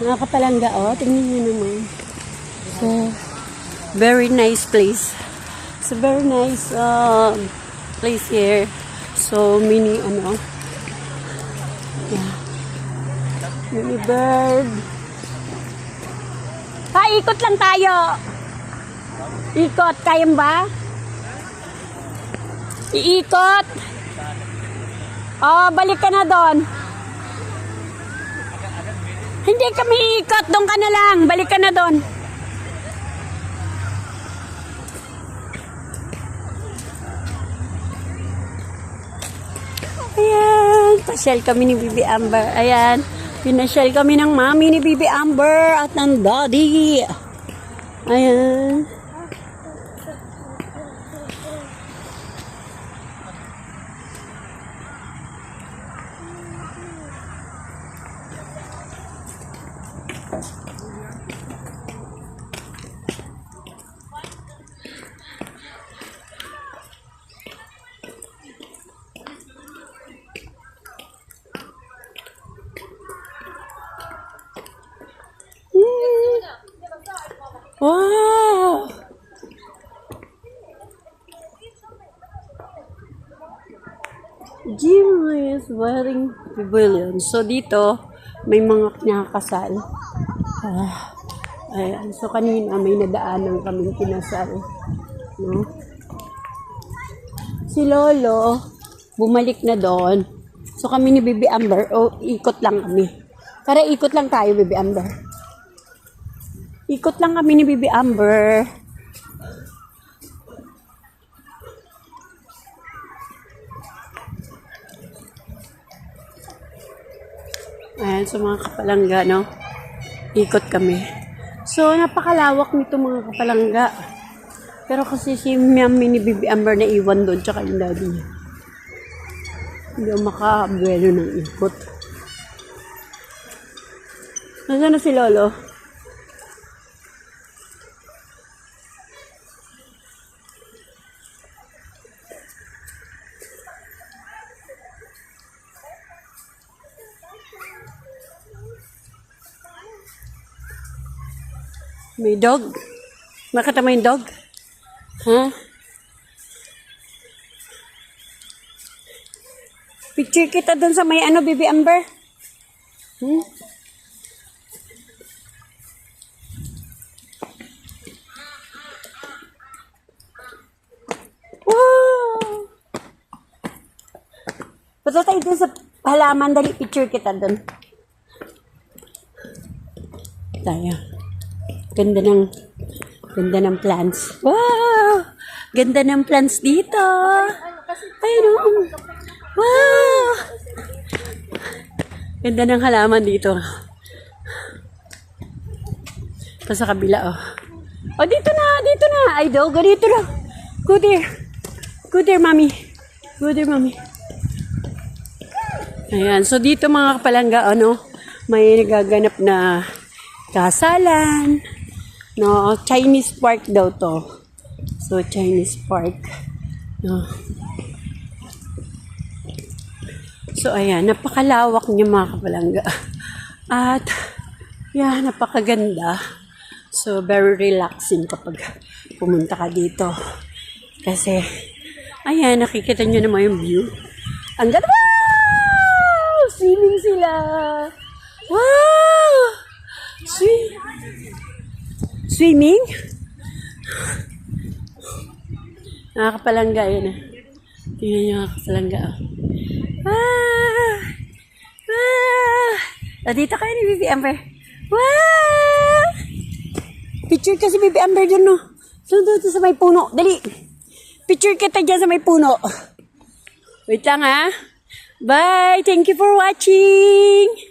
Mga kapalangga, oh. Tingnan nyo naman. So, very nice place. It's a very nice place here. So, mini, yeah. Mini bird. Ikot lang tayo. Ikot, kaya ba? Iikot. Balik ka na doon. Hindi kami iikot, doon ka na lang. Balik ka na doon. Ayan, pasyal kami ni Bibi Amber. Ayan, pinasyal kami ng mami ni Bibi Amber at ng daddy. Ayan. Wow! Jimmy's wedding pavilion. So, dito, may mga kinakasal. Ayan. So, kanina may nadaanan kaming kinasal. No? Si Lolo, bumalik na doon. So, kami ni Bibi Amber, ikot lang kami. Tara, ikot lang tayo, Bibi Amber. Ikot lang kami ni Bibi Amber. Ayan, so mga kapalangga, no? Ikot kami. So, napakalawak nito mga kapalangga. Pero kasi si mami ni Bibi Amber na iwan doon, tsaka yung daddy niya. Hindi ako makabuelo ng ikot. Nasaan na si Lolo? May dog? Makita mo yung dog? Ha? Picture kita dun sa may Bibi Amber? Wow! Punta tayo dun sa halaman. Dali, picture kita dun. Tayo. Ganda ng plants. Wow! Ganda ng plants dito. Ayun. Wow! Ganda ng halaman dito. Pa sa kabila, oh. Oh, dito na. Ay, dog, dito na. Go there, mommy. Go there, mommy. Ayan, so dito mga kapalangga, may nagaganap na kasalan. No, Chinese park daw to. So, Chinese park. No. So, ayan. Napakalawak niya mga kapalangga. At, napakaganda. So, very relaxing kapag pumunta ka dito. Kasi, ayan, nakikita nyo naman yung view. Ang ganda! Wow! Swimming sila! Wow! Swimming? Nakakapalangga yun. Tingnan nyo nakakapalangga. Dito kayo ni Bibi Amber. Wow! Picture kasi Bibi Amber dyan, no? So, doon sa may puno. Dali. Picture kita dyan sa may puno. Wait lang, ha? Bye! Thank you for watching!